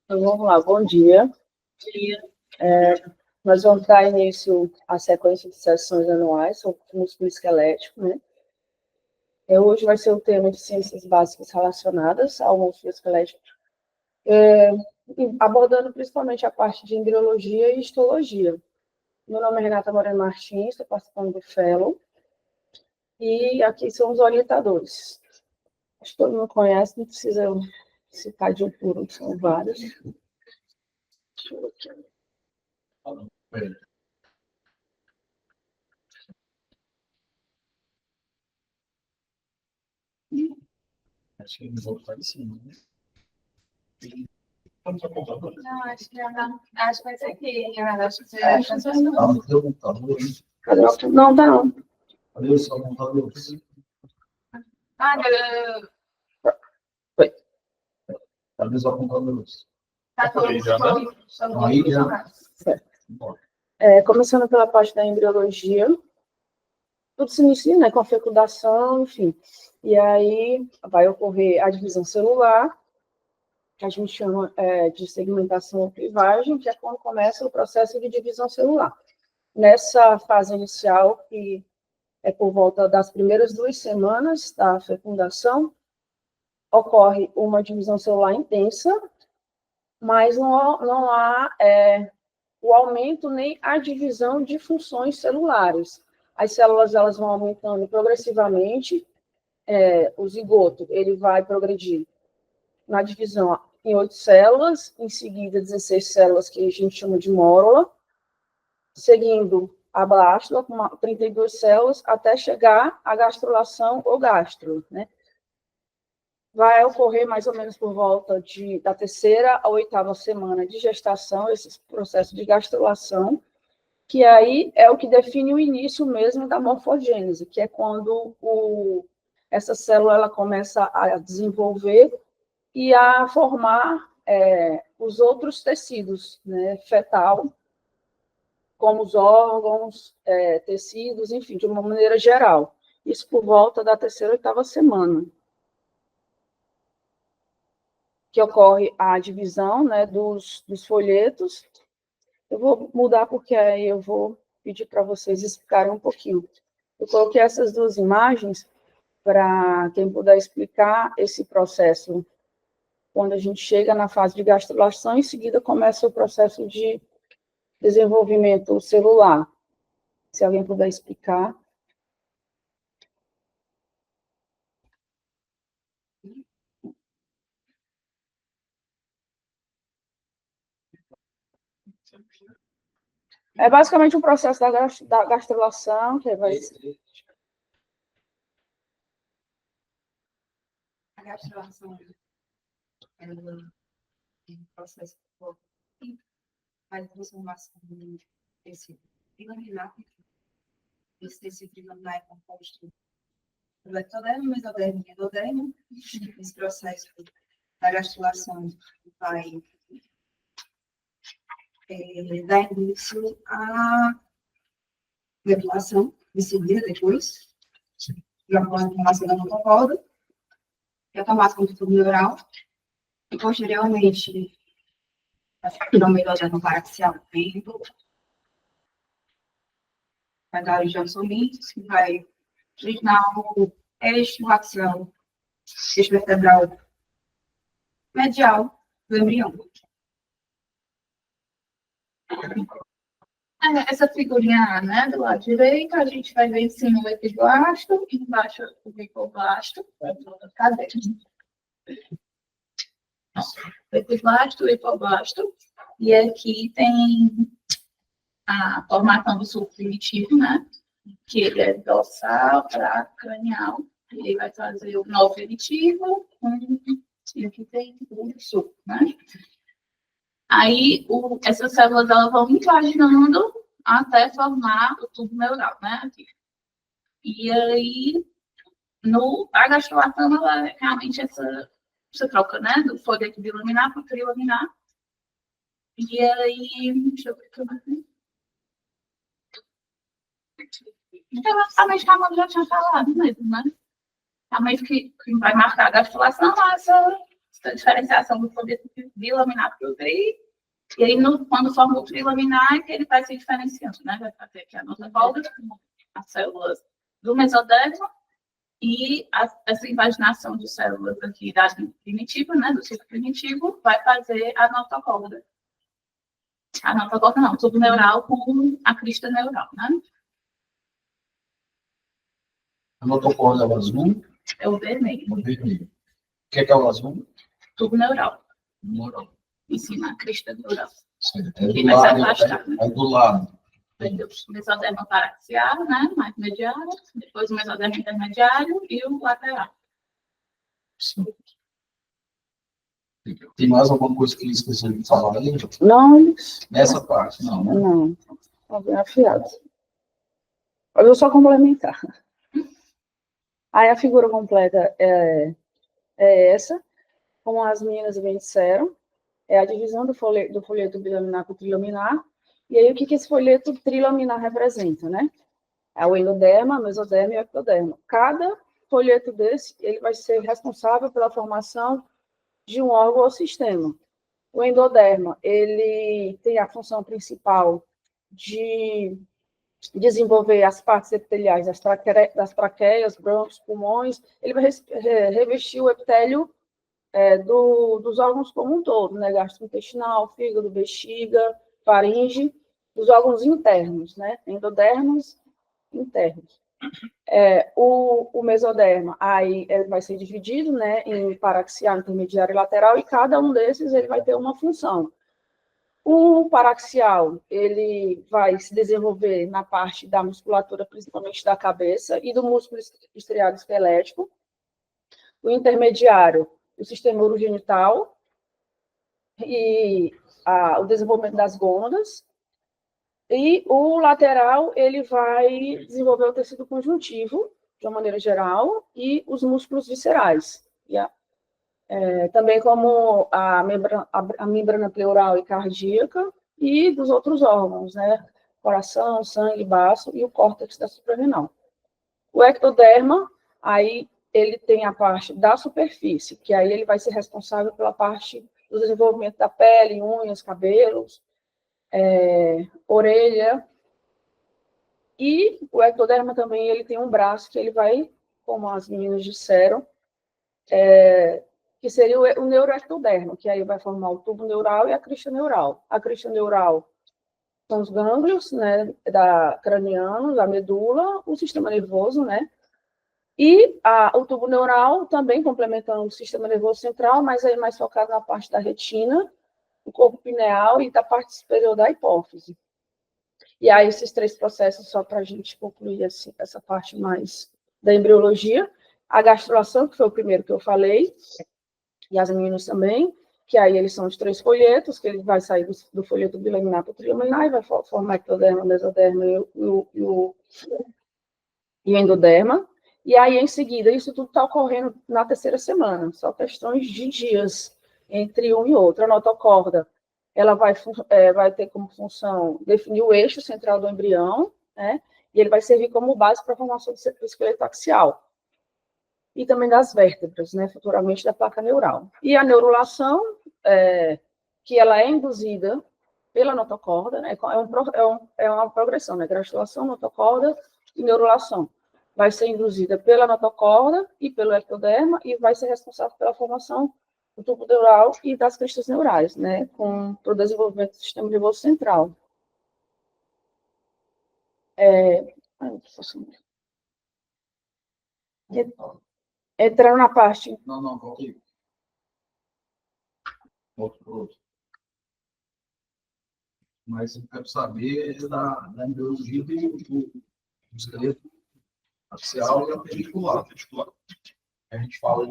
Então, vamos lá, bom dia. Nós vamos dar início à sequência de sessões anuais sobre músculo esquelético, né? Hoje vai ser o tema de ciências básicas relacionadas ao músculo esquelético, abordando principalmente a parte de embriologia e histologia. Meu nome é Renata Moreno Martins, estou participando do Fellow, e aqui são os orientadores. Acho que todo mundo conhece, não precisa citar de um por um, são vários. Deixa eu ver aqui. Acho que eles vão estar em cima, né? Não, acho que vai ser aqui. Acho que vai ser Cadê o computador? Não, tá não. Cadê o seu computador? Foi. Cadê o seu computador? Tá Aí já. Começando pela parte da embriologia, tudo se inicia, né, com a fecundação, enfim. E aí vai ocorrer a divisão celular, que a gente chama de segmentação ou clivagem, que é quando começa o processo de divisão celular. Nessa fase inicial, que é por volta das primeiras 2 semanas da fecundação, ocorre uma divisão celular intensa, mas não há o aumento nem a divisão de funções celulares. As células elas vão aumentando progressivamente, o zigoto ele vai progredir na divisão em 8 células, em seguida 16 células que a gente chama de mórula, seguindo a blástula com 32 células, até chegar à gastrulação ou gastro, né? Vai ocorrer mais ou menos por volta da 3ª à 8ª semana de gestação, esse processo de gastrulação, que aí é o que define o início mesmo da morfogênese, que é quando essa célula ela começa a desenvolver e a formar os outros tecidos, né, fetal, como os órgãos, tecidos, enfim, de uma maneira geral. Isso por volta da 3ª, 8ª semana, que ocorre a divisão, né, dos folhetos. Eu vou mudar porque aí eu vou pedir para vocês explicarem um pouquinho. Eu coloquei essas 2 imagens para quem puder explicar esse processo. Quando a gente chega na fase de gastrulação, em seguida começa o processo de desenvolvimento celular. Se alguém puder explicar. É basicamente um processo da gastrulação, que vai ser... A gastrulação é um processo que faz a transformação de tecido laminar. Esse tecido laminar é composto pelo ectodermo, mesodermo e endodermo. Esse processo da gastrulação vai dar início à depilação, em seguida, depois, de uma formação da notocorda, que é a formação do tubo neural, e posteriormente, no mesodermo paraxial, vai dar origem aos somitos, que vai originar o eixo axial, eixo vertebral medial do embrião. Essa figurinha, né, do lado direito, a gente vai ver em cima o epiblasto, embaixo o hipoblasto. Cadê? O epiblasto, o hipoblasto. E aqui tem a formação do sulco primitivo, né? Que ele é dorsal para cranial. E aí vai trazer o nó primitivo, e aqui tem o sulco, né? Aí, essas células elas vão invaginando até formar o tubo neural, né? Aqui. E aí, a gastrulação, ela é realmente essa troca, né? Do folheto bilaminar para o trilaminar. E aí, deixa eu ver o que eu vou fazer. Então, basicamente, a mãe já tinha falado mesmo, né? Realmente, que vai marcar a gastrulação, essa essa diferenciação do folheto bilaminar para o tri. E aí, quando forma o trilaminar, que ele vai se diferenciando, né? Vai fazer aqui a nossa volta, as células do mesoderma e essa invaginação de células aqui da primitiva, né? Do ciclo primitivo, vai fazer a notocorda. A notocorda não, o tubo neural com a crista neural, né? A notocorda é o azul? É o vermelho. O vermelho. O que é o azul? Tubo neural. Neural. Em cima, a crista neural. Certo. Que vai se afastar, né? É do lado. Aí o mesoderma paraxial, né? Mais mediário, depois o mesoderma intermediário e o lateral. Sim. Tem mais alguma coisa que esqueci de falar aí? Não, Nessa parte, não. Né? não. Tá bem afiado. Eu vou só complementar. Aí a figura completa é essa, como as meninas bem disseram, é a divisão do folheto bilaminar com trilaminar. E aí, o que esse folheto trilaminar representa, né? É o endoderma, mesoderma e o ectoderma. Cada folheto desse, ele vai ser responsável pela formação de um órgão ou sistema. O endoderma, ele tem a função principal de desenvolver as partes epiteliais das traqueias, brônquios, pulmões. Ele vai revestir o epitélio dos órgãos como um todo, né? Gastrointestinal, fígado, bexiga, faringe, dos órgãos internos, né? Endodermos internos. O mesoderma, aí ele vai ser dividido, né, em paraxial, intermediário e lateral, e cada um desses ele vai ter uma função. O paraxial, ele vai se desenvolver na parte da musculatura, principalmente da cabeça, e do músculo estriado esquelético. O intermediário, o sistema urogenital e o desenvolvimento das gônadas. E o lateral, ele vai desenvolver o tecido conjuntivo, de uma maneira geral, e os músculos viscerais. Também como a membrana pleural e cardíaca e dos outros órgãos, né? Coração, sangue, baço e o córtex da suprarrenal. O ectoderma, aí ele tem a parte da superfície, que aí ele vai ser responsável pela parte do desenvolvimento da pele, unhas, cabelos, orelha. E o ectoderma também, ele tem um braço que ele vai, como as meninas disseram, que seria o neuroectoderma, que aí vai formar o tubo neural e a crista neural. A crista neural são os gânglios, né, cranianos, a medula, o sistema nervoso, né, e o tubo neural também complementando o sistema nervoso central, mas aí mais focado na parte da retina, do corpo pineal e da parte superior da hipófise. E aí esses três processos, só para a gente concluir assim, essa parte mais da embriologia, a gastrulação, que foi o primeiro que eu falei, e as meninas também, que aí eles são os três folhetos, que ele vai sair do folheto bilaminar para o trilaminar, e vai formar ectoderma, mesoderma e o endoderma. E aí, em seguida, isso tudo está ocorrendo na terceira semana, só questões de dias entre um e outro. A notocorda, ela vai ter como função definir o eixo central do embrião, né? E ele vai servir como base para a formação do esqueleto axial. E também das vértebras, né? Futuramente da placa neural. E a neurulação, que ela é induzida pela notocorda, né? É uma progressão, né? Gastrulação, notocorda e neurulação. Vai ser induzida pela notocorda e pelo ectoderma e vai ser responsável pela formação do tubo neural e das cristas neurais, né, com o desenvolvimento do sistema nervoso central. Entrando na parte... Não, volta aí. Outro. Mas eu quero saber da embriologia do esqueleto axial e appendicular. A gente fala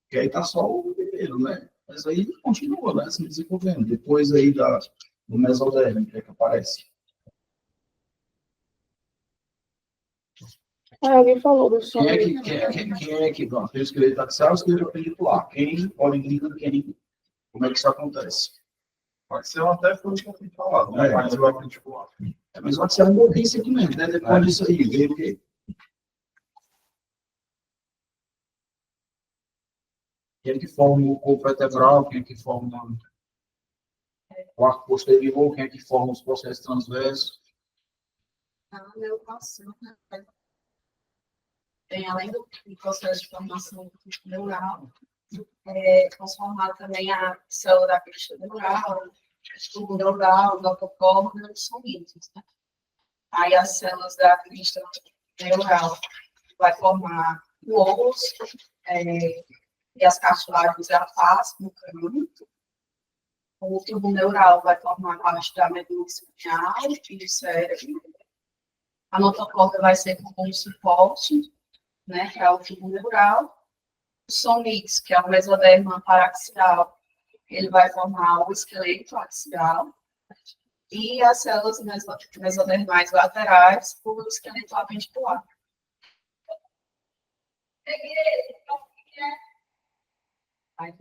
que aí tá só o vermelho, né? Mas aí continua, né? Se desenvolvendo. Depois aí do mesoderma, que aparece. Alguém falou do som. Quem é que pronto, tem o esqueleto axial e o esqueleto appendicular? Quem origina quem? Como é que isso acontece? Pode ser até foi o que eu fui falado, né? Pode ser o appendicular. Mas o axial é um pouquinho aqui mesmo, né? Depois disso aí, veio o quê? Quem é que forma o corpo vertebral, quem é que forma o arco posterior, quem é que forma os processos transversos. A neuropassão, né? Tem, além do processo de formação neural, transformar também a célula da crista neural, tubo neural, notocórneo, são mitos, né? Aí as células da crista neural vai formar o osso, e as cartilagens e a face no crânio. O tubo neural vai formar parte da medula espinhal e do cérebro. A notocórnea vai ser como um suporte, né, para o tubo neural. O somites, que é o mesoderma paraxial, ele vai formar o esqueleto axial. E as células mesodermais laterais, o esqueleto apendicular. Aí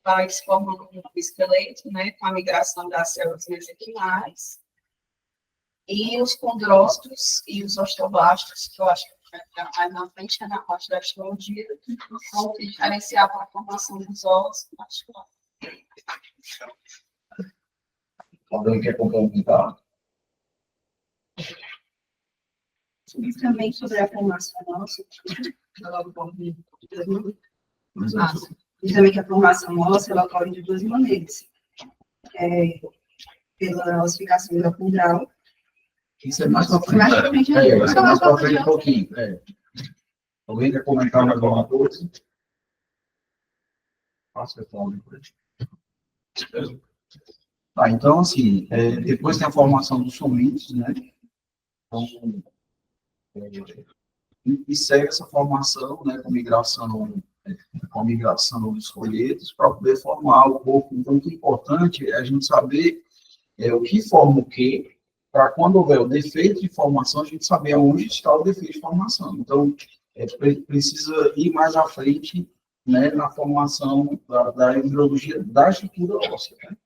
vai se formando um esqueleto, né, com a migração das células mesenquimais. E os condrócitos e os osteoblastos, que eu acho que mais na frente, na parte da histologia, vão diferenciar para a formação dos ossos. Alguém quer complementar? Também sobre a formação óssea, e também que a formação óssea ela ocorre de duas maneiras. Pela ossificação endocondral. Isso é mais para frente. Vai ser mais para frente um pouquinho. Alguém quer comentar mais alguma coisa? Faça a forma. Tá, então, assim, depois tem a formação dos somites, né? Então, e segue essa formação, né, com a migração dos folhetos para poder formar o corpo. Então, o que é importante é a gente saber o que forma o quê, para quando houver o defeito de formação, a gente saber onde está o defeito de formação. Então, precisa ir mais à frente, né, na formação da embriologia da estrutura óssea, né,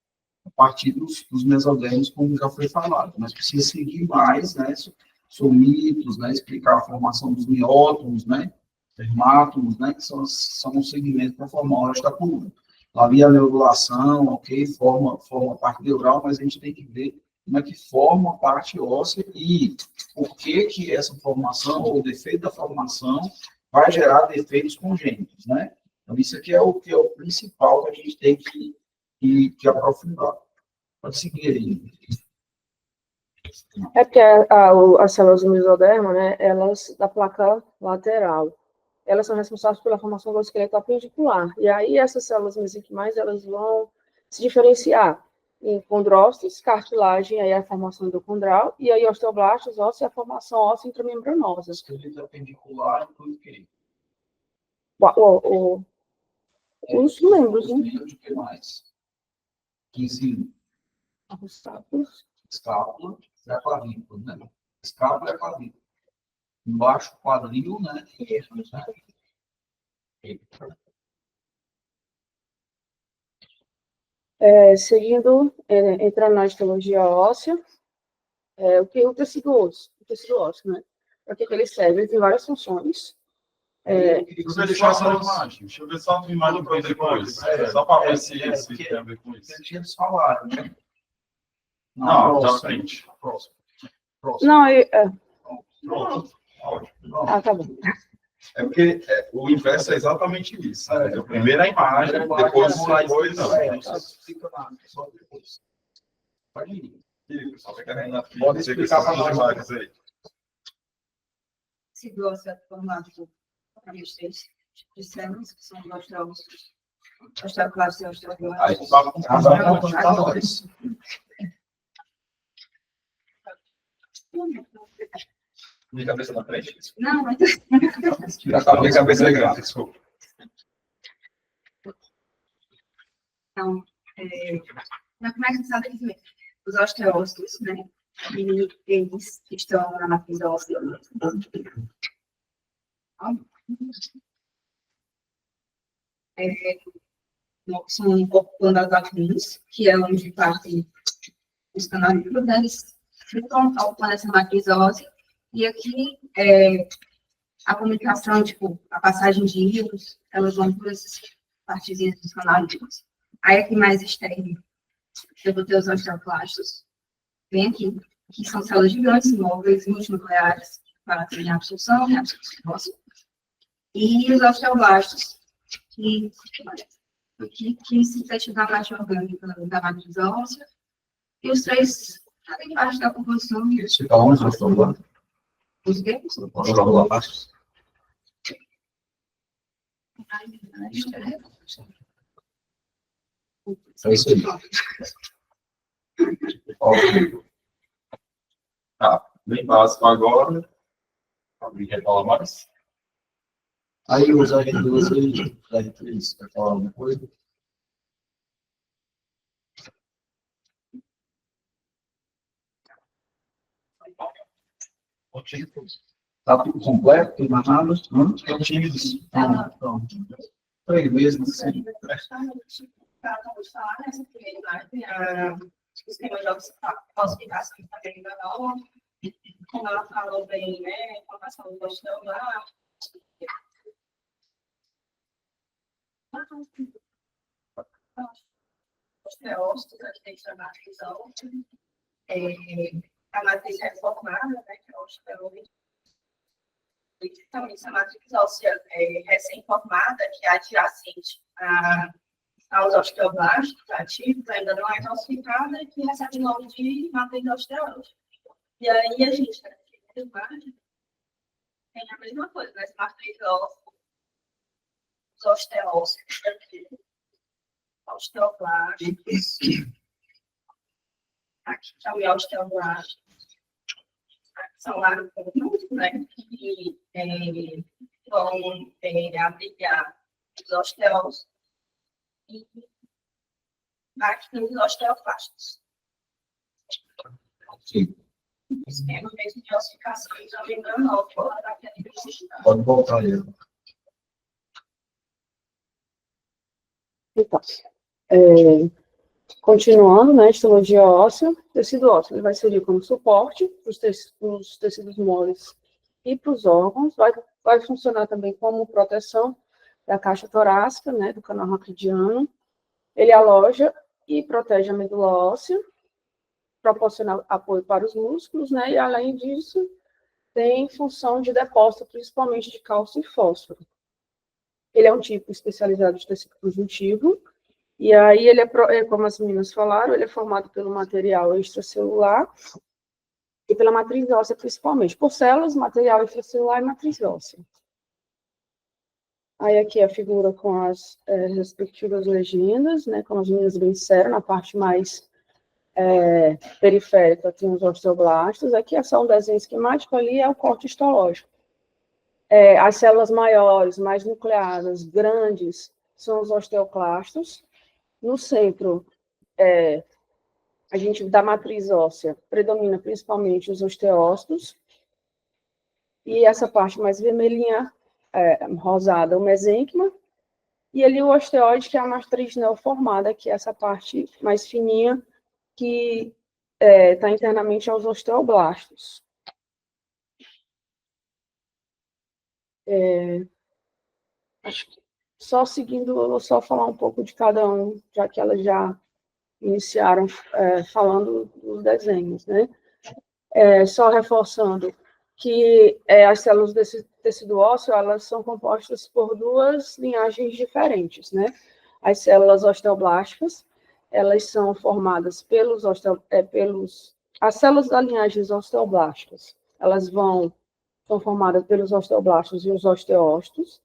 a partir dos mesodermos, como já foi falado. Mas precisa seguir mais, né, somitos, né, explicar a formação dos miótomos, né, dermátomos, né, que são os segmentos para formar o resto da coluna. Ali a neurulação, ok, forma a parte neural, mas a gente tem que ver como é que forma a parte óssea e por que essa formação, ou o defeito da formação, vai gerar defeitos congênitos, né? Então, isso aqui é o principal que a gente tem que aprofundar. Pode seguir aí. É porque as células do mesoderma, né, elas da placa lateral, elas são responsáveis pela formação do esqueleto apendicular. E aí essas células mesenquimais, elas vão se diferenciar em condrócitos, cartilagem, aí a formação endocondral, e aí osteoblastos, ossos e a formação óssea intramembranosa. Esqueleto apendicular inclui o quê? Os membros, né? O que mais? Que sim. Escápula é a clavícula, né? Escápula é a clavícula. Embaixo, quadril, né? Seguindo, entrando na histologia óssea, o que é o tecido ósseo, né? Para que ele serve? Ele tem várias funções. Você deixar essa imagem, deixa eu ver só a tua imagem para depois. Só para ver se tem a ver com isso. Eles falaram, né? Não, tá à frente. Próximo. Não, Pronto. tá bom. É porque o inverso é exatamente isso. Né? Primeiro a imagem, depois o coisa. Só depois. Pode ir. Pode explicar para nós imagens aí. Se gosta de formado por três de células, que são os osteócitos, osteoclastos e Aí osteoblastos. vai contar nós. Minha cabeça na frente? Não, mas... Minha cabeça é grande, desculpa. Então, como é que você sabe que os osteócitos, né, eles estão na matriz óssea. São ocupando as lacunas, que é onde partem os canalículos, né, eles ficam ocupando essa matriz óssea, e aqui a comunicação, tipo, a passagem de íons, elas vão por esses partezinhas dos canalículas. Aí aqui mais externo, eu vou ter os osteoclastos, bem aqui, que são células gigantes, móveis, multinucleares, para treinar absorção, reabsorção. E os osteoblastos, que sintetizam a parte orgânica da matriz óssea. E os três fazem parte da composição. Eles ficam onde, osteoblastos? Os quê? Osteoblastos. É isso aí. Tá, bem básico agora. Alguém quer falar mais? Aí os R2 e R3, quer falar alguma coisa? Tá tudo completo, tudo amarrado? Estão tímidos. Então, foi mesmo, assim. Esquema de falsificação também da norma, como ela falou bem, né, com a questão do osteoblasto. Osteócitos, a gente tem que chamar a matriz reformada, né, que é o osteoide. Também essa matriz óssea recém-formada, que é adjacente aos osteoblastos ativos, ainda não é calcificada, e que recebe o nome de matriz osteóide. E aí a gente, tem a mesma coisa, né? Matriz óssea, os osteócitos, osteoblastos, aqui também osteoblastos, são lá no conjunto, né? Que vão abrigar os osteócitos. E aqui tem os osteoclastos. Sim. Esquema mesmo de ossificação, se não me engano, não, fora daquele registro. Pode voltar aí. Então, continuando, né, histologia óssea, tecido ósseo, ele vai servir como suporte para os tecidos moles e para os órgãos, vai funcionar também como proteção da caixa torácica, né, do canal raquidiano. Ele aloja e protege a medula óssea, proporciona apoio para os músculos, né, e além disso, tem função de depósito, principalmente de cálcio e fósforo. Ele é um tipo especializado de tecido conjuntivo, e aí ele como as meninas falaram, ele é formado pelo material extracelular e pela matriz óssea, principalmente, por células, material extracelular e matriz óssea. Aí aqui a figura com as respectivas legendas, né, como as meninas bem disseram, na parte mais periférica tem os osteoblastos, aqui é só um desenho esquemático, ali é o corte histológico. As células maiores, mais nucleadas, grandes, são os osteoclastos. No centro, a gente da matriz óssea predomina principalmente os osteócitos, e essa parte mais vermelhinha, rosada, o mesênquima, e ali o osteoide, que é a matriz neoformada, que é essa parte mais fininha, que está internamente aos osteoblastos. Acho que só seguindo, eu vou só falar um pouco de cada um, já que elas já iniciaram falando dos desenhos, né? Só reforçando que as células desse tecido ósseo, elas são compostas por duas linhagens diferentes, né? As células osteoblásticas, elas são formadas as células da linhagem osteoblásticas, elas são formadas pelos osteoblastos e os osteócitos,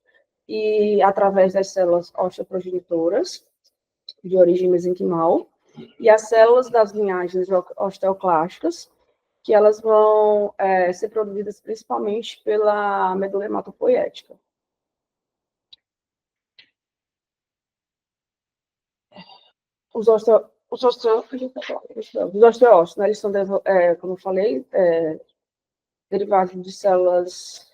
e através das células osteoprogenitoras, de origem mesenquimal, e as células das linhagens osteoclásticas, que elas vão ser produzidas principalmente pela medula hematopoética. Os osteócitos, né, eles são, como eu falei, derivados de células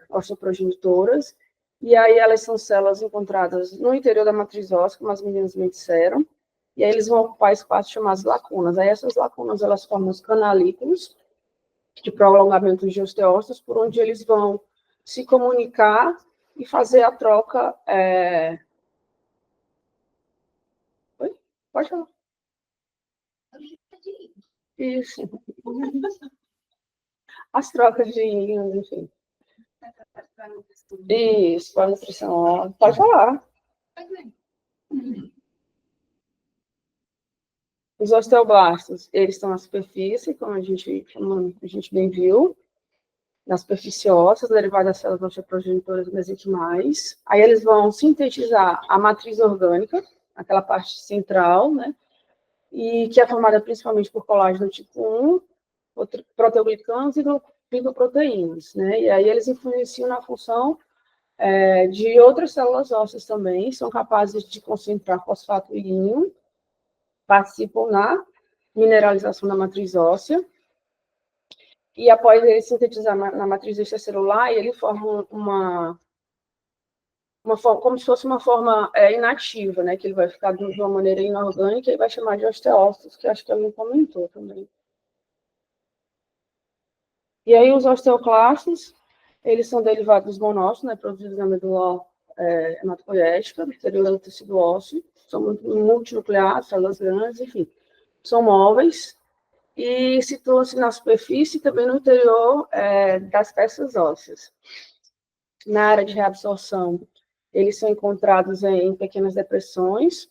osteoprogenitoras, e aí elas são células encontradas no interior da matriz óssea, como as meninas me disseram, e aí eles vão ocupar espaços chamados lacunas. Aí essas lacunas, elas formam os canalículos de prolongamento de osteócitos, por onde eles vão se comunicar e fazer a troca Pode falar. Isso. As trocas de íons, enfim. Isso, para nutrição. Pode falar. Os osteoblastos, eles estão na superfície, como a gente bem viu, na superfície óssea, derivadas das células osteoprogenitoras mesenquimais. Aí eles vão sintetizar a matriz orgânica, aquela parte central, né? E que é formada principalmente por colágeno tipo 1, proteoglicanos e glicoproteínas, né? E aí eles influenciam na função de outras células ósseas também, são capazes de concentrar fosfato e íon, participam na mineralização da matriz óssea, e após ele sintetizar na matriz extracelular, ele forma uma forma, como se fosse uma forma inativa, né, que ele vai ficar de uma maneira inorgânica e vai chamar de osteócitos, que acho que alguém comentou também. E aí os osteoclastos, eles são derivados dos monócitos, né, produzidos na medula hematopoética, no interior do tecido ósseo, são multinucleados, células grandes, enfim, são móveis, e situam-se na superfície e também no interior das peças ósseas. Na área de reabsorção, eles são encontrados em pequenas depressões,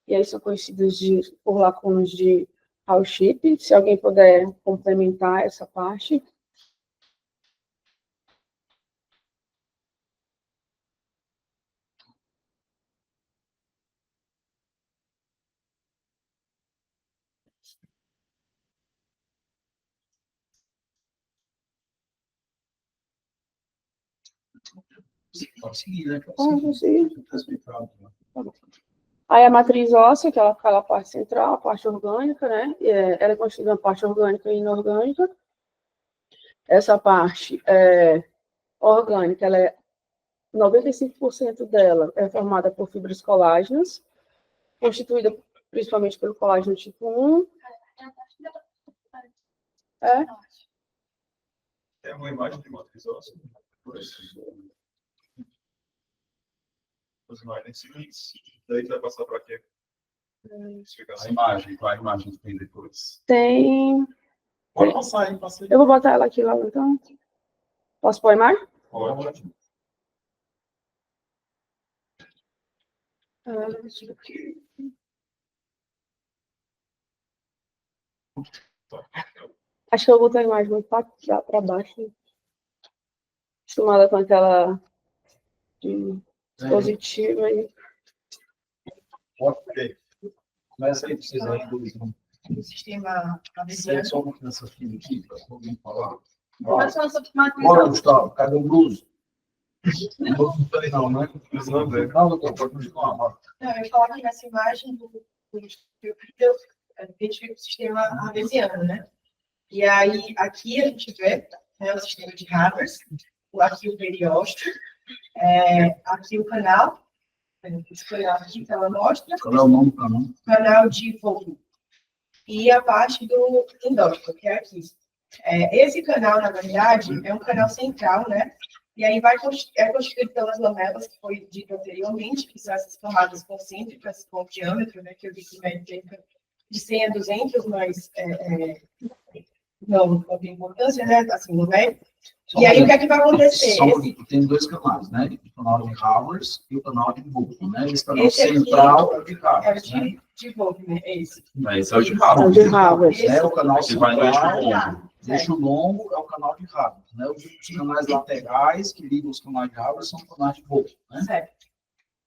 e aí são conhecidos por lacunas de Hall-Ship. Se alguém puder complementar essa parte. Pode seguir, né? Aí a matriz óssea, que é aquela parte central, a parte orgânica, né? Ela é constituída uma parte orgânica e inorgânica. Essa parte orgânica, 95% dela é formada por fibras colágenas, constituída principalmente pelo colágeno tipo 1. Tem uma imagem de matriz óssea? As imagens seguintes. Daí você vai passar para quê? A imagem que tem depois. Tem. Pode passar, hein? Passei. Eu vou botar ela aqui logo, então. Posso pôr a imagem? Pode. Acho que eu vou botar a imagem muito para baixo. Acostumada com aquela dispositiva aí. Ok. Começa aí, precisa aí O sistema ABC. só uma criança aqui, para alguém falar. Mas só sobre matriz Bora, óssea. Gustavo, cadê o blues? Não, né? Não, doutor, pode continuar. Não, eu ia falar que nessa imagem a gente vê o sistema artesiano, né? E aí, aqui a gente vê o sistema de Havers, aqui o periósteo, aqui o canal, esse canal aqui que ela mostra, Qual é o nome do canal? canal de Volvo, e a parte do endócrino, que é aqui. Esse canal, na verdade, é um canal central, né? E aí é constituído pelas lamelas, que foi dito anteriormente, que são essas camadas concêntricas com diâmetro, né? Que eu vi que mede de 100 a 200, mas não tem importância, né? Assim, não é? E aí, o que é que vai acontecer? Tem dois canais, né? O canal de Havers e o canal de Volvo, né? Esse canal Esse aqui central é o de é o Havers, né? de Volvo, né? Esse. Esse é o de É o Harvard. de Harvard. É o canal Que vai no eixo central, longo. eixo longo é o canal de Havers, né? Os canais laterais que ligam os canais de Havers são canais de Volvo, né? Certo.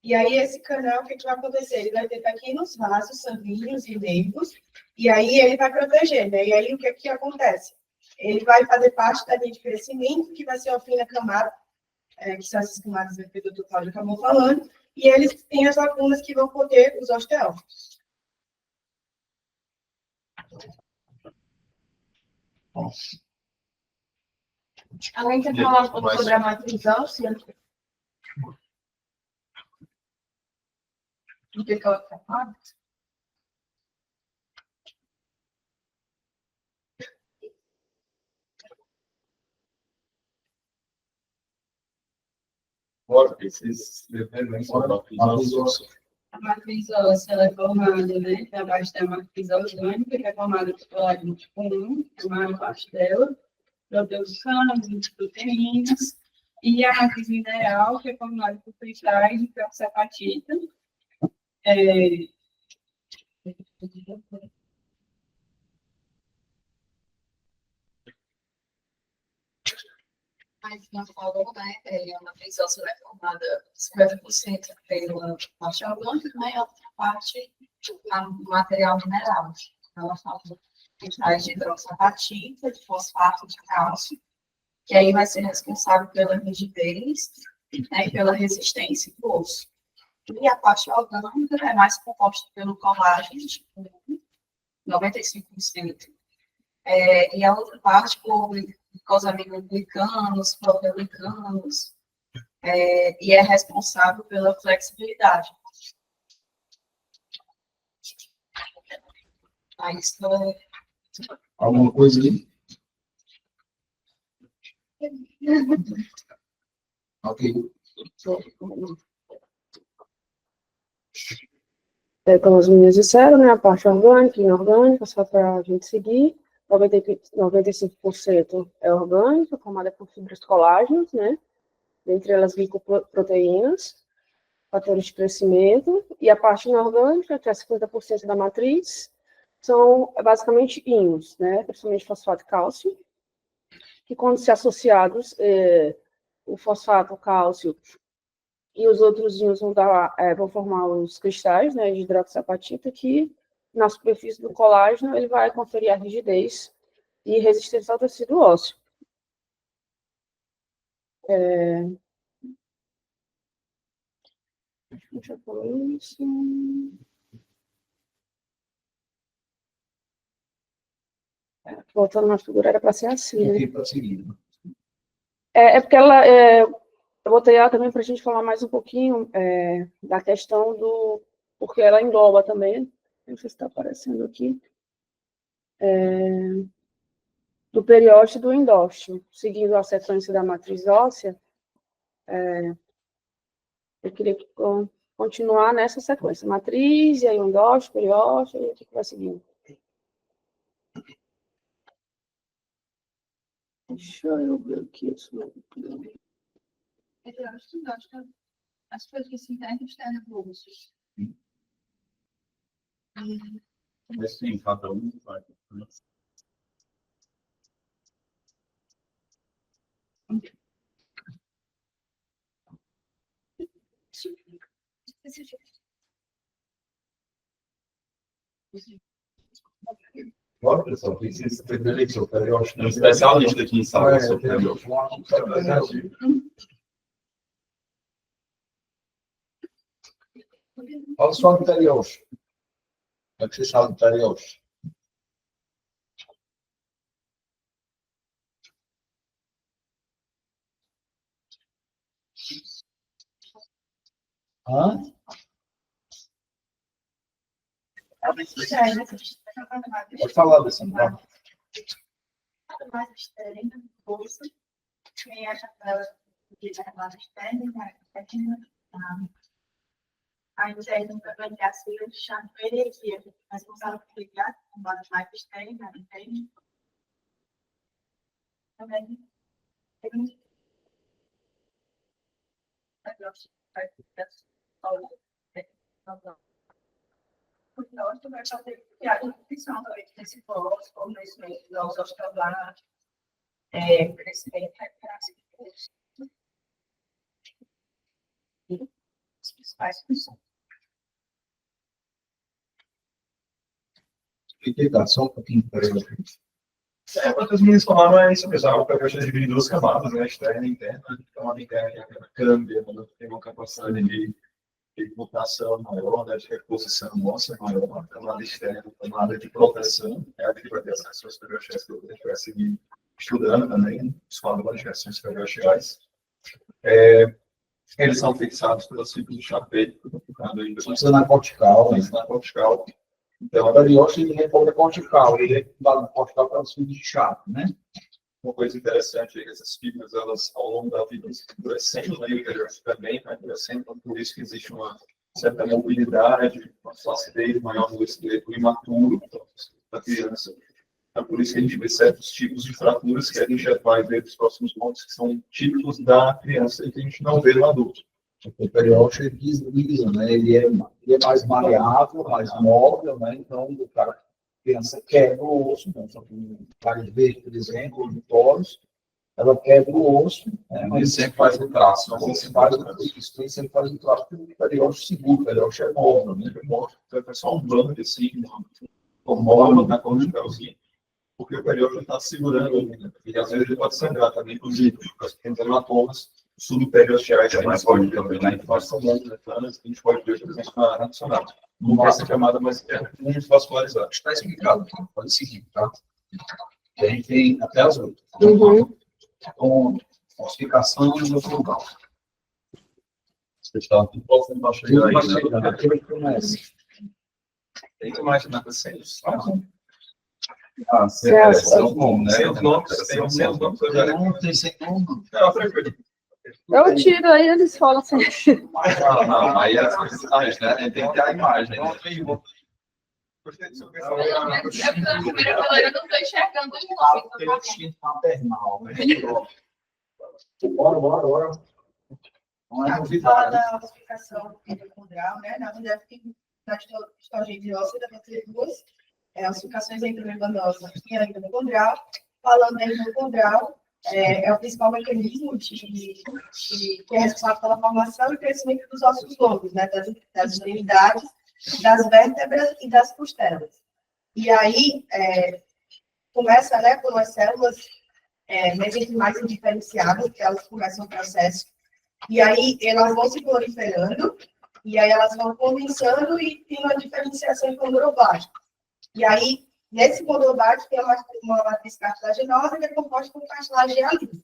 E aí, esse canal, o que vai acontecer? Ele vai ter pequenos vasos sanguíneos e nervos, e aí ele vai proteger, né? E aí, o que acontece? Ele vai fazer parte da linha de crescimento, que vai ser a fina camada, que são essas camadas que o Dr. Cláudio acabou falando, e eles têm as lacunas que vão conter os osteócitos. Alguém quer falar um pouco sobre a matriz óssea? O que ela faz? Bora, esses dependem só da matriz óssea. A matriz óssea ela é formada, né? Abaixo da matriz orgânica, que é formada por colágeno tipo 1, a maior parte dela, proteus proteínas, e a matriz mineral, que é formada por cristais de peroxapatita. Mas não falou, né? A matriz óssea é formada 50% pela parte orgânica, né? E a outra parte do material mineral. Ela fala de cristais de hidroxapatita, de fosfato de cálcio, que aí vai ser responsável pela rigidez, né, e pela resistência do osso. E a parte orgânica é mais composta pelo colágeno, tipo 95%. E a outra parte por glicosamiloglicanos, proteoglicanos, e é responsável pela flexibilidade. Aí, Alguma coisa aí? Ok. Como as meninas disseram, né, a parte orgânica e inorgânica, só para a gente seguir, 95% é orgânica, formada por fibras colágenas, né, entre elas glicoproteínas, fatores de crescimento, e a parte inorgânica, que é 50% da matriz, são basicamente íons, né, principalmente fosfato e cálcio, que quando se associados, o fosfato, o cálcio e os outros íons vão formar os cristais, né, de hidroxapatita, que na superfície do colágeno ele vai conferir a rigidez e resistência ao tecido ósseo. Deixa eu falar isso. Voltando na figura, era para ser assim, né? Porque ela... eu botei ela também para a gente falar mais um pouquinho da questão do... Porque ela engloba também, não sei se está aparecendo aqui, do periósteo e do endósteo. Seguindo a sequência da matriz óssea, eu queria continuar nessa sequência. Matriz, e aí o endósteo, periósteo, e o que vai seguindo. Deixa eu ver aqui. as coisas internas e externas do osso. Mas sim, cada um vai. Olha, pessoal, precisa ter direito, eu acho Um especialista aqui em sala sobre Olha só o interior. Como é que você sabe o interior? Hã? Pode falar dessa forma. Mais externa, bolsa, tem a janela de mais externa, a interna para a sigla de chave energia, responsável por ligar com base mais externa, interna. Também tem o nosso vai fazer a nutrição desse pós, fornecimento de ossos osteoblastos, crescimento, recuperação as principais funções. Explica só um pouquinho para ele. O que os meninos falaram é isso mesmo, o PHX é dividido em duas camadas, né, externa e interna. A camada interna é aquela câmbio, tem uma capacidade de mutação maior, né, de reposição óssea maior. A camada externa, a camada de proteção, é a que vai ter acesso aos PHX, que a gente vai seguir estudando também, os padrões de reações PHX. Eles são fixados pelo ciclo de Chappé, Isso é na cortical, né? isso na cortical. Então, a periósteo ele repõe a cortical, ele é dado cortical para os fibras de chato, né? Uma coisa interessante é que essas fibras, elas, ao longo da vida, vão endurecendo, né? E o periósteo também vai endurecendo, então, por isso que existe uma certa mobilidade, uma flacidez maior do esqueleto imaturo da criança. É por isso que a gente vê certos tipos de fraturas que a gente já vai ver nos próximos pontos, que são típicos da criança e que a gente não vê no adulto. O periósteo ele desliza, né? Ele é mais maleável, mais móvel, né? Então, o cara, a criança quebra o osso, né? Só que um cara de verde, por exemplo, de toros, ela quebra o osso, né? Mas sempre faz o traço. Mas ele sempre faz o traço, porque o periósteo seguro, o periósteo é móvel, né? Então, é só um bando assim, móvel na cor de calcinha, porque o periósteo está segurando ele, né? E às vezes ele pode sangrar também, inclusive, porque tem hematomas subperiosteais, é mais forte também, né? Então, são longas ventanas que a gente pode ver, por exemplo, na nacional. Não essa camada, mas é muito vascularizada. Está explicado, pode seguir, tá? A gente tem até as 8. Com falsificação e local. Está tudo bom para chegar aí, né? Tem que imaginar que vocês são como, né? Sem os nomes, sem os nomes. não tem sem nome. Não, tranquilo. Eu tiro, aí eles falam assim. Não, aí as coisas, né? Tem que ter a imagem, né? Pelo menos é pela primeira vez, eu não estou enxergando os nomes. Tem um instinto maternal, né? Bora. Não é A gente fala da ossificação endocondral, né? Na verdade, na histologia de óssea, deve ter duas ossificações endovenosa e a endocondral. Falando da endocondral, é o principal mecanismo que é responsável pela formação e crescimento dos ossos longos, né? Das extremidades, das vértebras e das costelas. E aí, começa, né, por umas células mesenquimais indiferenciadas, que elas começam o processo, e aí elas vão se proliferando, e aí elas vão condensando e tem uma diferenciação em condroblástico. E aí, nesse condroblástico tem uma matriz cartilaginosa que é composta por cartilagem hialina.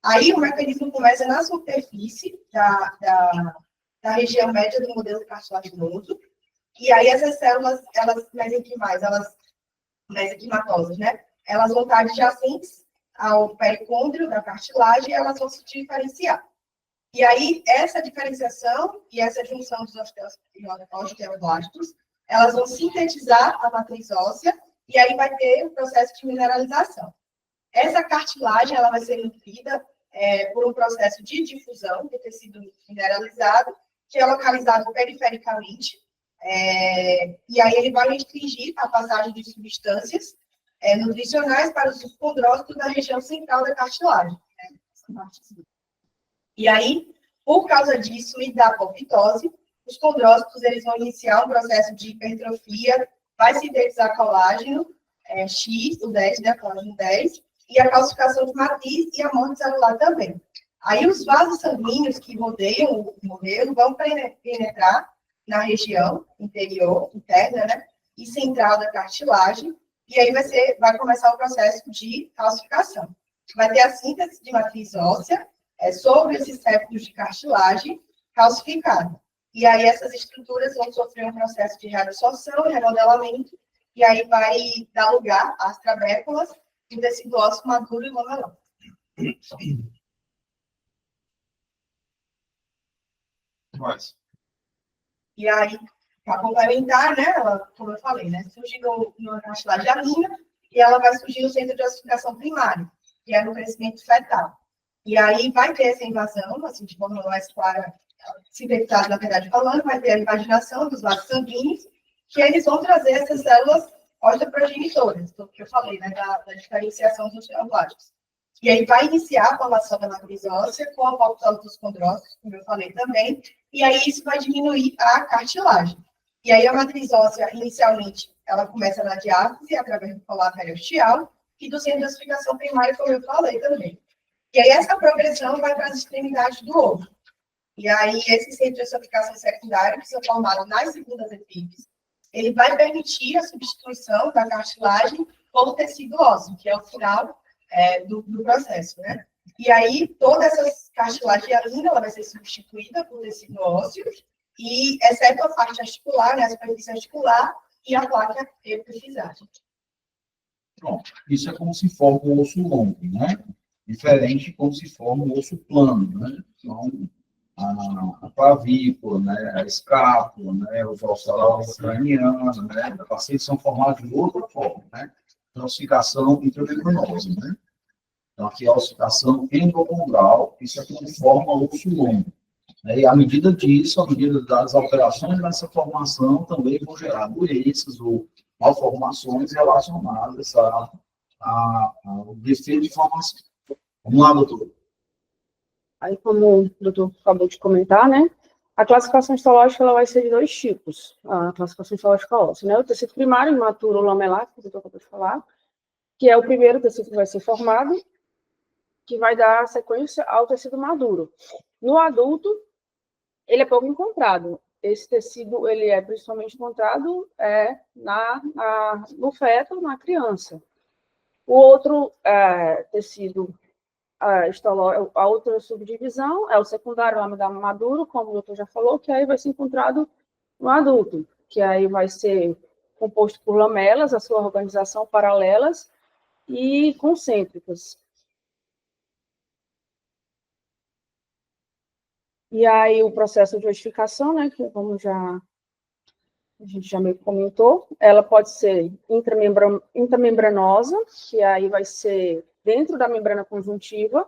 Aí o mecanismo começa na superfície da região média do modelo cartilaginoso, e aí essas células, elas mesenquimatosas, né? Elas vão estar adjacentes ao pericôndrio da cartilagem e elas vão se diferenciar. E aí, essa diferenciação e essa junção dos osteoblastos, elas vão sintetizar a matriz óssea e aí vai ter o processo de mineralização. Essa cartilagem, ela vai ser nutrida por um processo de difusão do tecido mineralizado, que é localizado perifericamente, e aí ele vai restringir a passagem de substâncias nutricionais para os condrócitos da região central da cartilagem. Né? E aí, por causa disso e da apoptose, os condrócitos eles vão iniciar um processo de hipertrofia, vai sintetizar colágeno X, o 10, né, colágeno 10, e a calcificação de matriz e a morte celular também. Aí os vasos sanguíneos que rodeiam o modelo vão penetrar na região interior, interna, né, e central da cartilagem, e aí vai começar o processo de calcificação. Vai ter a síntese de matriz óssea sobre esses septos de cartilagem calcificada. E aí essas estruturas vão sofrer um processo de reabsorção e remodelamento, e aí vai dar lugar às trabéculas e o tecido ósseo maduro e glomerular. E aí, para complementar, né, ela, como eu falei, né, surge na cartilagem hialina e ela vai surgir no centro de ossificação primária, que é no crescimento fetal. E aí vai ter essa invasão, assim, de forma mais clara, sintetizada, na verdade, falando, vai ter a invaginação dos vasos sanguíneos, que eles vão trazer essas células osteoprogenitoras, do que eu falei, né, da diferenciação dos osteoblastos. E aí vai iniciar a formação da matriz óssea com a apoptose dos condrócitos, como eu falei também, e aí isso vai diminuir a cartilagem. E aí a matriz óssea, inicialmente, ela começa na diástase, através do colar periosteal, e do centro de ossificação primária, como eu falei também. E aí essa progressão vai para as extremidades do osso. E aí esse centro de ossificação secundária, que são formados nas segundas epífises, ele vai permitir a substituição da cartilagem por tecido ósseo, que é o final do processo, né? E aí, toda essa cartilagem hialina, ela vai ser substituída por tecido ósseo, e exceto a parte articular, né, a superfície articular e a placa epifisiária. Pronto. Isso é como se forma um osso longo, né? Diferente de como se forma um osso plano, né? Então, a clavícula, né, a escápula, né, os ossos cranianos, né, os pacientes são formados de outra forma, né, ossificação intramembranosa, né. Então, aqui é a ossificação endocondral, isso aqui forma osso longo. Né, e à medida disso, à medida das alterações nessa formação, também vão gerar doenças ou malformações relacionadas ao defeito de formação. Vamos lá, doutor. Aí, como o doutor acabou de comentar, né, a classificação histológica ela vai ser de 2 tipos, a classificação histológica óssea, né, o tecido primário, imaturo ou lamelar, que o doutor acabou de falar, que é o primeiro tecido que vai ser formado, que vai dar sequência ao tecido maduro. No adulto, ele é pouco encontrado. Esse tecido, ele é principalmente encontrado no feto, na criança. O outro tecido a outra subdivisão é o secundário laminar maduro, como o doutor já falou, que aí vai ser encontrado no adulto, que aí vai ser composto por lamelas, a sua organização paralelas e concêntricas. E aí o processo de ossificação, né, que como a gente já meio que comentou, ela pode ser intramembranosa, que aí vai ser dentro da membrana conjuntiva,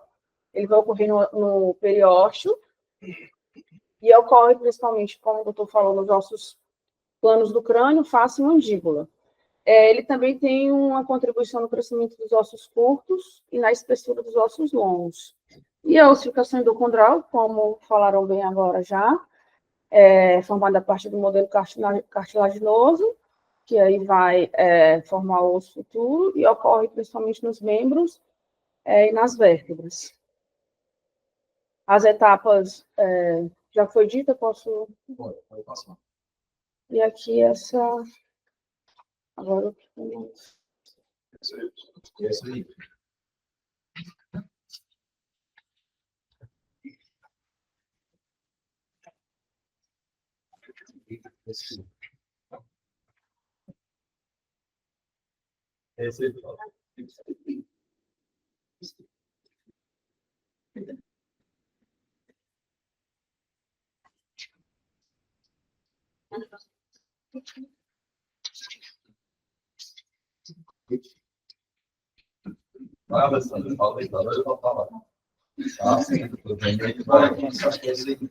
ele vai ocorrer no periósteo, e ocorre principalmente, como o doutor falou, nos ossos planos do crânio, face e mandíbula. Ele também tem uma contribuição no crescimento dos ossos curtos e na espessura dos ossos longos. E a ossificação endocondral, como falaram bem agora já, é formada a partir do modelo cartilaginoso, que aí vai formar o osso futuro, e ocorre principalmente nos membros e nas vértebras. As etapas já foi dita, posso... Pode passar. E aqui essa... Agora eu... Esse aí. Esse aí. Ah, mas eu falei, agora eu vou falar. Ah, sim, eu lembrei que vai começar a esse aí.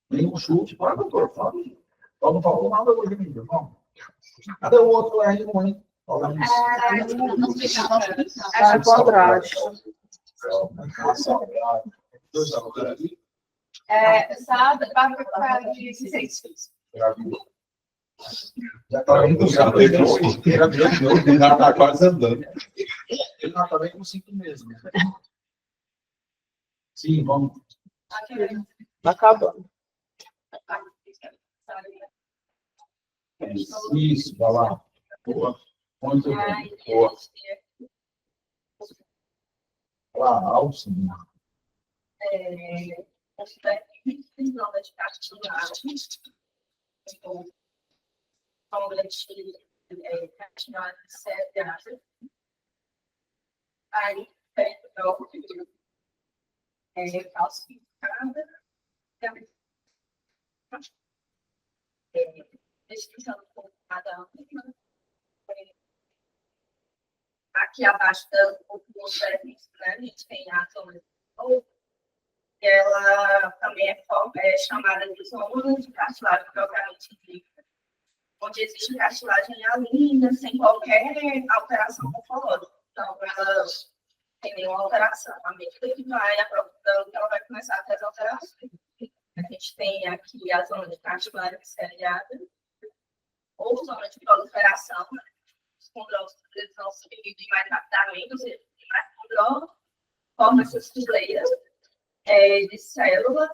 Nenhum chute, para, doutor, fala. Só não falou nada hoje ainda, irmão. Cadê o outro aí, mãe? Fala isso. Essa quadrada. Sabe, para de 16. Já está indo, já está quase andando. Ele já está bem com 5 meses. Né? Sim, vamos. Está acabando. Isso, vai lá. Boa. Muito bem. Boa. Lá, alça. As técnicas de cartilagem, sombra de cartilagem cerebral, aí calcificada, descrição do corpo cada uma. Aqui abaixo do cervix, né, a gente tem a zona de corpo, ela também é chamada de zona de cartilagem propriamente dita, onde existe cartilagem hialina, sem qualquer alteração morfológica. Então, ela tem nenhuma alteração. À medida que vai aprofundando, ela vai começar a ter as alterações. A gente tem aqui a zona de cartilagem seriada, ou zona de proliferação, né? Os condrócitos vão se dividir mais rapidamente, ou seja, mais condrócitos, formam essas fileiras de células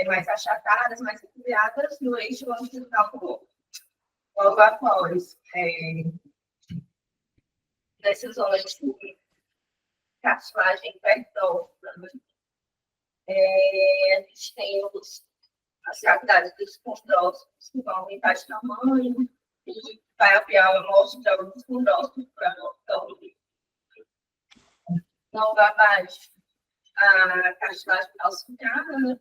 mais achatadas, mais equilibradas no eixo longitudinal do corpo. Logo após nessa zona de cartilagem pertófila, a gente tem as cavidades dos condrócitos que vão aumentar de tamanho e vai ampliar a mostra dos condrócitos para a mostra. Logo abaixo, a cartilagem calcificada, né?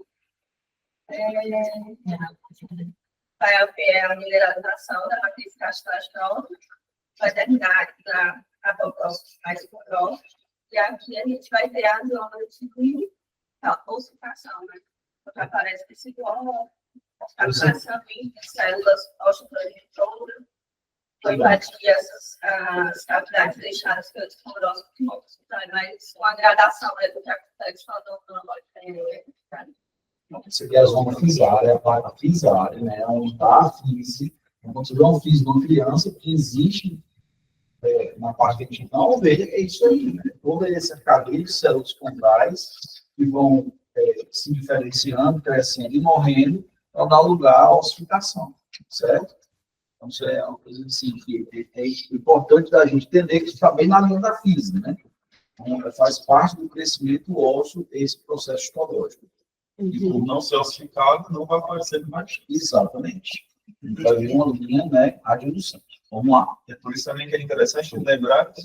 Vai haver a mineralização da matriz cartilaginosa, vai terminar a apoptose mais porosa, e aqui a gente vai ter a zona de ossificação, né? Onde aparece psicose, aparecem células osteointoras, vai invadir as cavidades deixadas pelos clorócitos, mas com a gradação, né, do que acontece quando Isso aqui é a zona fisária, a placa fisária, né? Onde está a fise. Quando você vê uma fise de uma criança, que existe na parte que a gente não vê, é isso aí, né? Todo esse arcabouço de células condrais que vão se diferenciando, crescendo e morrendo para dar lugar à ossificação, certo? Então, isso é uma coisa assim, que é importante da gente entender que está bem na linha da física, né? Então, faz parte do crescimento ósseo esse processo histológico. E por não ser ossificado, não vai aparecer mais. Exatamente. Vai vir uma linha, né, adjacente. Vamos lá. É por isso também que é interessante lembrar que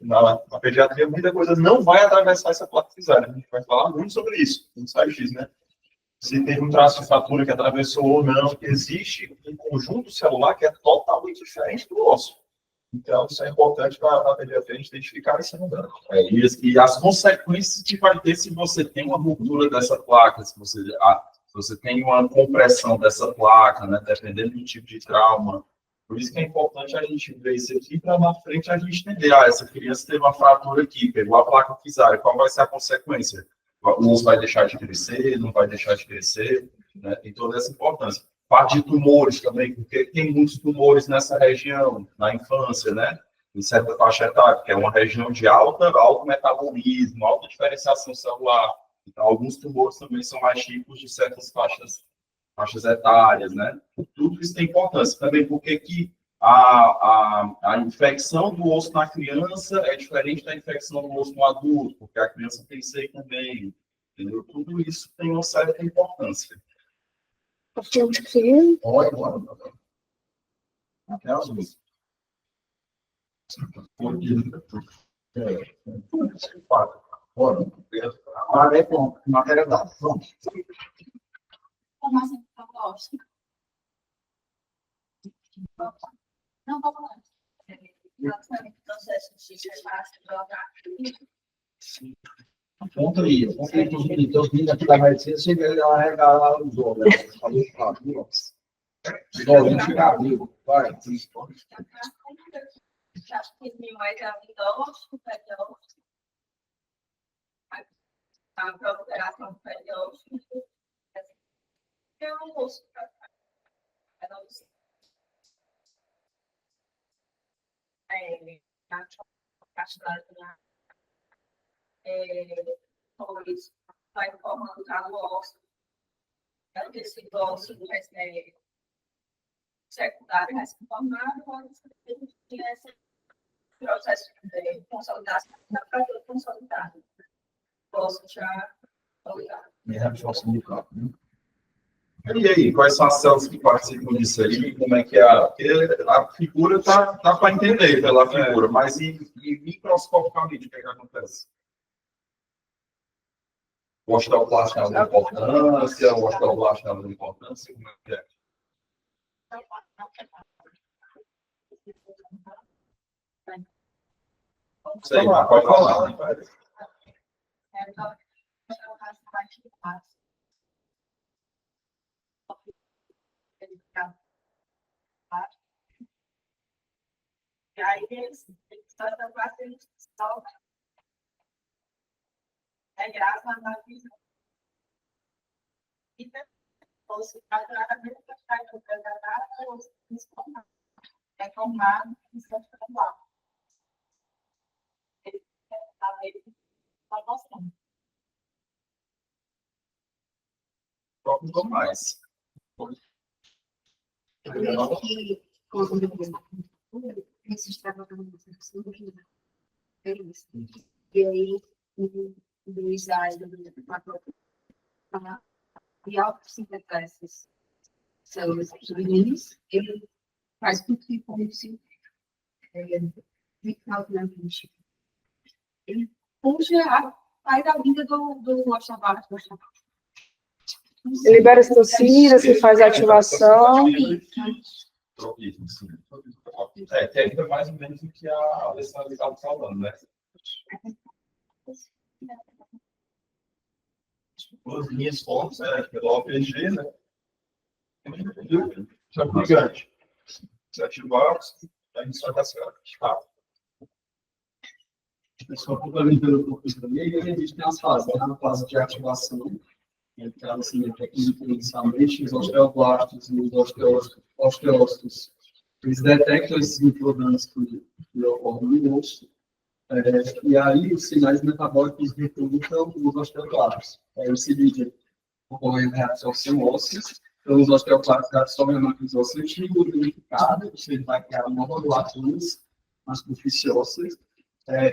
na pediatria, muita coisa não vai atravessar essa placa fisária. A gente vai falar muito sobre isso, no X, né? Se teve um traço de fratura que atravessou ou não, existe um conjunto celular que é totalmente diferente do osso. Então, isso é importante para a pediatria a gente identificar esse mudando. E as consequências que vai ter se você tem uma ruptura dessa placa, se você tem uma compressão dessa placa, né, dependendo do tipo de trauma. Por isso que é importante a gente ver isso aqui para na frente a gente entender. Essa criança teve uma fratura aqui, pegou a placa fisária, qual vai ser a consequência? O osso vai deixar de crescer, não vai deixar de crescer, né? Tem toda essa importância. Parte de tumores também, porque tem muitos tumores nessa região, na infância, né? Em certa faixa etária, que é uma região de alto metabolismo, alta diferenciação celular. Então, alguns tumores também são mais típicos de certas faixas etárias, né? Tudo isso tem importância. Também porque que a infecção do osso na criança é diferente da infecção do osso no adulto, porque a criança tem seio também, entendeu? Tudo isso tem uma certa importância. Podemos seguir? Olha, até as duas. Agora é pronto, matéria dada. Pronto. Formação patológica. Não, vamos lá. processo de reparação Aponta aí para os meninos aqui da medicina, você vê ela regalar os olhos. Falei, claro, igualmente ficar vivo. Vai. acho que tem mais amidótico, periódico, a operação periódica, é um rosto para depois vai formando cada osso, esse osso secundário vai se formar, pode ser esse processo de consolidação da fratura consolidada. Posso já consolidar. Minha absorção de campo, né? E aí, quais são as células que participam disso aí? Como é que é? Porque a figura dá para entender pela figura, mas e microscopicamente o que acontece? O osteoclasto tem alguma importância? O osteoblasto tem alguma importância? Como é que é? Sei, mas pode falar. E aí eles estão fazendo só graças à visão. E depois, claramente, vai é formado em Santa Catarina. Ele está mostrando. Pouco mais. E aí, o Israel e ao sintetizar essas células pequeninas, ele faz com que como se puxa, faz a vida do osteoblasto. Libera citocinas, que faz a ativação. Tropismo, sim. Que é mais ou menos o que a Alessandra estava falando, né? As linhas fortes, pelo OPG, né? Isso é gigante. Se ativar, a gente só está Só complementando um pouco também, a gente tem as fases, né? A fase de ativação, que é assim, inicialmente, os osteoblastos e os osteócitos, eles detectam esses micro-danos que ocorrem no osso, e aí os sinais metabólicos recrutam os osteoclastos. Aí se dividem ocorrendo reabsorção óssea, então os osteoclastos absorvem a matriz óssea antiga, unificada, você vai criar novas lacunas na superfície óssea,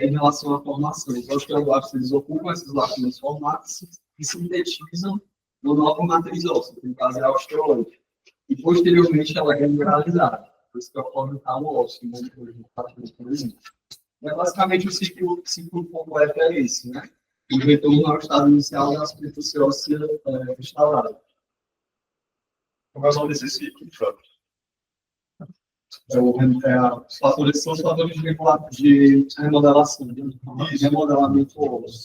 em relação à formação. Os osteoblastos, eles ocupam essas lacunas formadas e sintetizam no novo matriz óssea, que no caso é a osteoide. E posteriormente ela é mineralizada, por isso que ocorre o talo ósseo, por exemplo. É basicamente o ciclo completo é esse, né? O retorno ao estado inicial da superfície óssea restaurada. Qual é o nome desse ciclo, Fábio? Os fatores são os fatores de remodelação, de remodelamento ósseo.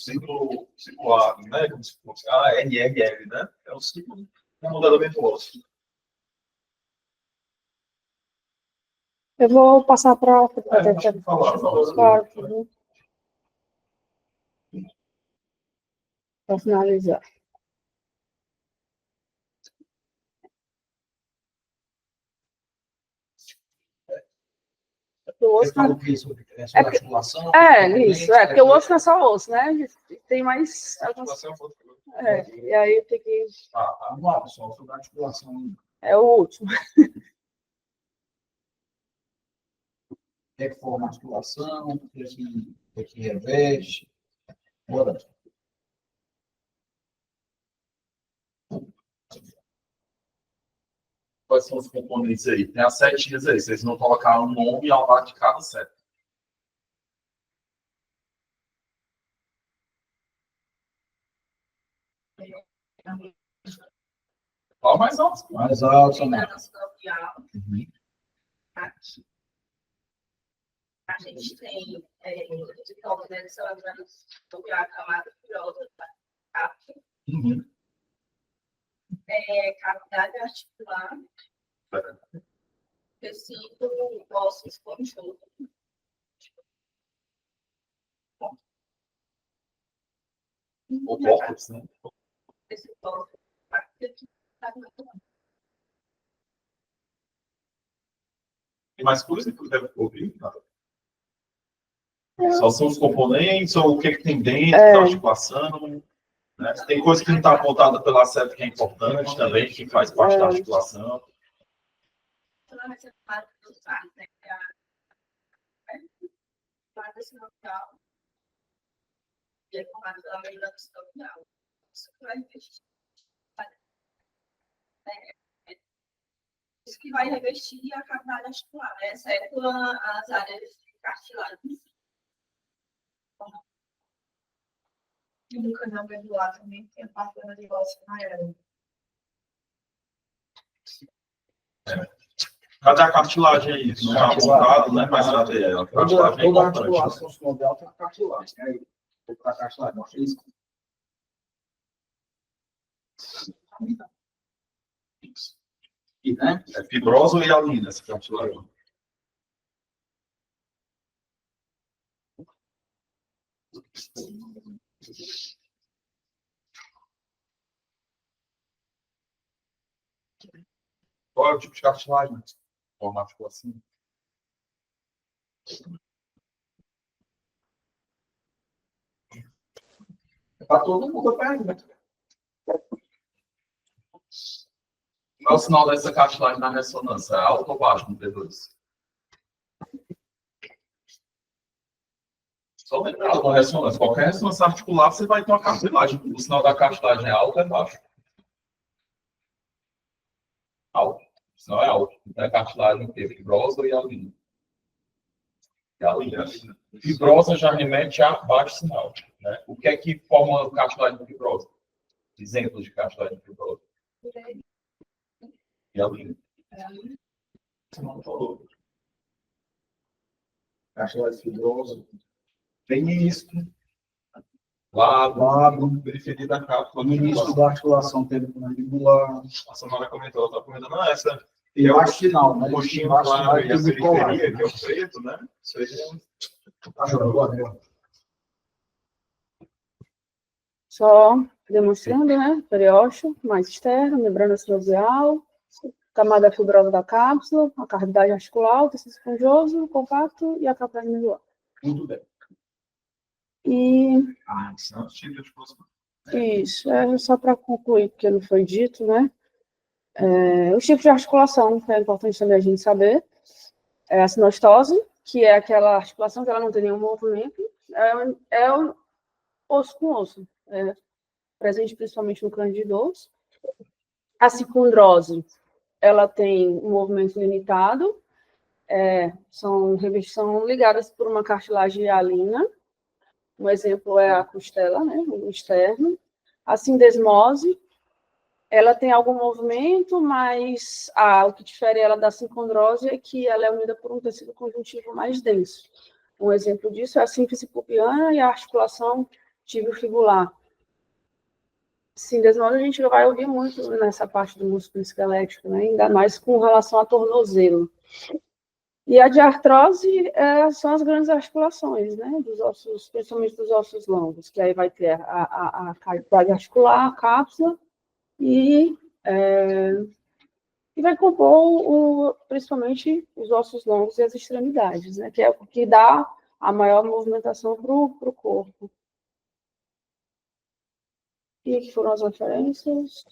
Ciclo A, né? Como se fosse RRR, né? É o ciclo de remodelamento ósseo. Eu vou passar para finalizar. O osso Fala o que sobre essa articulação? Isso, porque o osso não é só osso, né? Tem mais. E aí tem que. Vamos lá, pessoal, sobre a articulação. É o último. É que forma a articulação, o que reveste. Bora. Quais são os componentes aí? Tem as setinhas aí. Vocês vão colocar um nome ao lado de cada seta. Fala mais alto. Mais alto, também. A gente tem sobre a camada fibrosa, cavidade articular, tecido ósseo esponjoso. O córtex, né? Esse ósseo Tem mais coisa que você deve ouvir? Só são os componentes ou o que tem dentro da articulação? Né? Tem coisa que não está apontada pela seta que é importante também, que faz parte da articulação. Isso que vai revestir a cavidade articular, né? Exceto as áreas cartilagens. E no canal medular também tem a parte da negócio maior. Cadê a cartilagem aí? Não está apontado, né? Mas cadê ela? A cartilagem é Toda a importante. articulação sinodal tem a cartilagem, né? Vou para a cartilagem, mostra isso. E, né? É fibrosa ou hialina essa cartilagem? Qual é o tipo de cartilagem? Formato ficou assim. Para todo mundo, pergunta. Qual é o sinal dessa cartilagem na ressonância? É alto ou baixo no P2? Só lembrado na ressonância. Qualquer ressonância articular, você vai ter uma cartilagem. O sinal da cartilagem é alto ou é baixo? Alto. O sinal é alto. Então, a cartilagem o quê? Fibrosa ou hialina? Hialina. Fibrosa já remete a baixo sinal. que é que forma cartilagem fibrosa? Exemplos de cartilagem fibrosa. E a língua. Você não falou. Cartilagem fibrosa. Tem isso. Lado, periferia da cápsula. No início da articulação temporomandibular. A Samara comentou, ela está comentando, essa E embaixo final, né? o roxinho Embaixo claro e a final, periferia, que é o preto, né? Isso aí é Só demonstrando, né? Periósteo mais externo, membrana sinovial, camada fibrosa da cápsula, a cavidade articular, o tecido esponjoso, compacto e a cápsula medular. Muito bem. E são os tipos de posição. isso, só para concluir, porque não foi dito, né? Os tipos de articulação, que é importante também a gente saber, é a sinostose, que é aquela articulação que ela não tem nenhum movimento, é o osso com osso, presente principalmente no crânio de idoso. A sicondrose, ela tem um movimento limitado, são ligadas por uma cartilagem hialina. Um exemplo é a costela, né, o externo. A sindesmose, ela tem algum movimento, mas o que difere ela da sicondrose é que ela é unida por um tecido conjuntivo mais denso. Um exemplo disso é a sínfise pupiana e a articulação tibiofibular. Sindesmose a gente vai ouvir muito nessa parte do músculo esquelético, né, ainda mais com relação a tornozelo. E a de artrose são as grandes articulações, né, dos ossos, principalmente dos ossos longos, que aí vai ter a cavidade articular, a cápsula, e vai compor principalmente os ossos longos e as extremidades, né, que é o que dá a maior movimentação para o corpo. E aqui foram as referências.